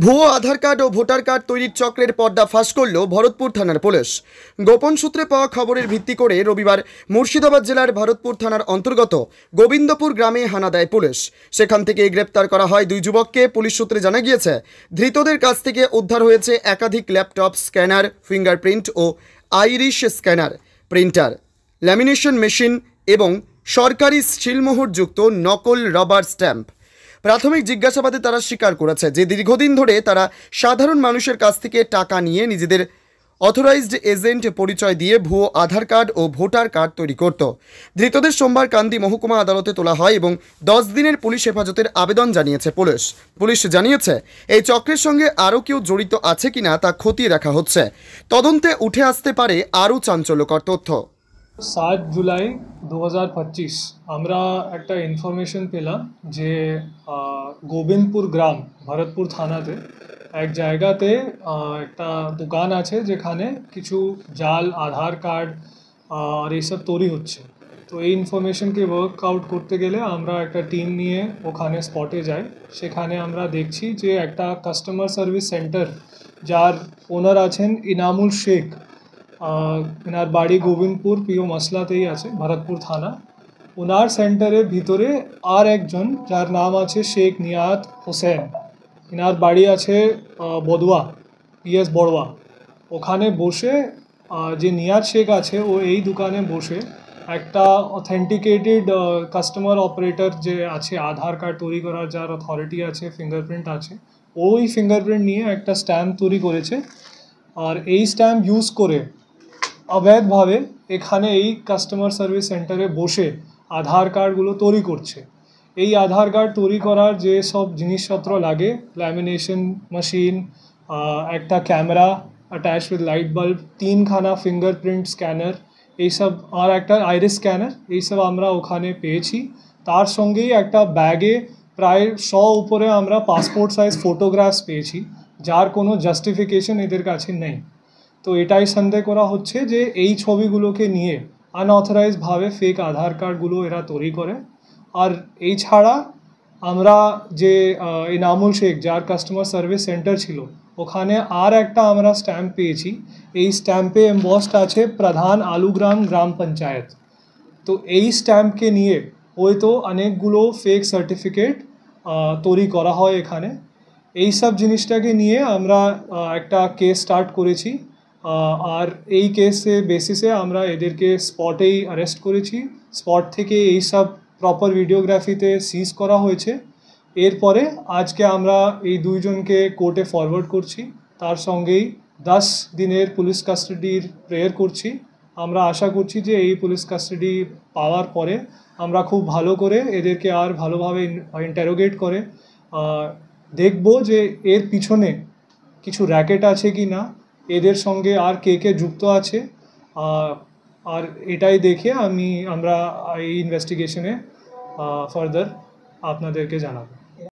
ভুয়ো আধার কার্ড ও voter card তৈরির চক্রের পর্দা ফাঁস করল ভরতপুর থানার পুলিশ। গোপন সূত্রে পাওয়া খবরের ভিত্তি করে রবিবার মুর্শিদাবাদ জেলার ভরতপুর থানার অন্তর্গত গোবিন্দপুর গ্রামে হানা দেয় পুলিশ। সেখান থেকে গ্রেপ্তার করা হয় দুই যুবককে। পুলিশ সূত্রে জানা গিয়েছে, ধৃতদের কাছ থেকে উদ্ধার হয়েছে একাধিক ল্যাপটপ, স্ক্যানার, ফিঙ্গারপ্রিন্ট ও iris scanner, printer, lamination machine এবং সরকারি সিলমোহরযুক্ত নকল রবার স্ট্যাম্প। প্রাথমিক জিজ্ঞাসাবাদে তারা স্বীকার করেছে যে দীর্ঘদিন ধরে তারা সাধারণ মানুষের কাছ থেকে টাকা নিয়ে নিজেদের অথরাইজড এজেন্ট পরিচয় দিয়ে ভুয়ো আধার কার্ড ও ভোটার কার্ড তৈরি করত। ধৃতদের সোমবার কান্দি মহকুমা আদালতে তোলা হয় এবং 10 দিনের পুলিশ হেফাজতের আবেদন জানিয়েছে পুলিশ। পুলিশ জানিয়েছে এই চক্রের সঙ্গে আরও কেউ জড়িত আছে কিনা তা খতিয়ে দেখা হচ্ছে। তদন্তে উঠে আসতে পারে আরও চাঞ্চল্যকর তথ্য। 7 জুলাই 2025 আমরা একটা ইনফরমেশন পেলাম যে গোবিন্দপুর গ্রাম ভরতপুর থানাতে এক জায়গাতে একটা দোকান আছে যেখানে কিছু জাল আধার কার্ড আর এইসব তৈরি হচ্ছে। তো এই ইনফরমেশনকে ওয়ার্কআউট করতে গেলে আমরা একটা টিম নিয়ে ওখানে স্পটে যাই। সেখানে আমরা দেখছি যে একটা কাস্টমার সার্ভিস সেন্টার যার ওনার আছেন ইনামুল শেখ, এনার বাড়ি গোবিন্দপুর পিও মশলাতেই আছে, ভরতপুর থানা। ওনার সেন্টারের ভিতরে আর একজন যার নাম আছে শেখ নিয়াত হোসেন, এনার বাড়ি আছে বদুয়া পিএস বড়ুয়া। ওখানে বসে যে নিয়াত শেখ আছে ও এই দোকানে বসে একটা অথেন্টিকেটেড কাস্টমার অপারেটর যে আছে আধার কার্ড তৈরি করার যার অথরিটি আছে, ফিঙ্গারপ্রিন্ট আছে, ওই ফিঙ্গারপ্রিন্ট নিয়ে একটা স্ট্যাম্প তৈরি করেছে। আর এই স্ট্যাম্প ইউজ করে অবৈধভাবে এখানে এই কাস্টমার সার্ভিস সেন্টারে বসে আধার কার্ডগুলো তৈরি করছে। এই আধার কার্ড তৈরি করার যে সব জিনিসপত্র লাগে, ল্যামিনেশন মেশিন, একটা camera attach with light bulb, 3খানা ফিঙ্গারপ্রিন্ট স্ক্যানার, এইসব আর একটা আইরিস স্ক্যানার, এইসব আমরা ওখানে পেয়েছি। তার সঙ্গেই একটা ব্যাগে প্রায় 100 উপরে আমরা পাসপোর্ট সাইজ ফটোগ্রাফস পেয়েছি, যার কোনো জাস্টিফিকেশন এদের কাছে নেই। তো এটাই সন্দেহ করা হচ্ছে যে এই ছবিগুলোকে নিয়ে আনঅথরাইজভাবে ফেক আধার কার্ডগুলো এরা তৈরি করে। আর এই ছাড়া আমরা যে ইনামুল শেখ যার কাস্টমার সার্ভিস সেন্টার ছিল ওখানে আর একটা আমরা স্ট্যাম্প পেয়েছি। এই স্ট্যাম্পে এমবসড আছে প্রধান আলুগ্রাম গ্রাম পঞ্চায়েত। তো এই স্ট্যাম্পকে নিয়ে হয়তো অনেকগুলো ফেক সার্টিফিকেট তৈরি করা হয় এখানে। এই সব জিনিসটাকে নিয়ে আমরা একটা কেস স্টার্ট করেছি। আর এই কেসে বেসিসে আমরা এদেরকে স্পটেই অ্যারেস্ট করেছি। স্পট থেকে এই সব প্রপার ভিডিওগ্রাফিতে সিজ করা হয়েছে। এরপরে আজকে আমরা এই দুইজনকে কোর্টে ফরওয়ার্ড করছি, তার সঙ্গেই 10 দিনের পুলিশ কাস্টাডির প্রেয়ার করছি। আমরা আশা করছি যে এই পুলিশ কাস্টাডি পাওয়ার পরে আমরা খুব ভালো করে এদেরকে আর ভালোভাবে ইন্টারোগেট করে দেখব যে এর পিছনে কিছু র্যাকেট আছে কি না, এদের সঙ্গে আর কে কে যুক্ত আছে। আর এটাই দেখে আমরা এই ইনভেস্টিগেশনে ফার্দার আপনাদেরকে জানাবো।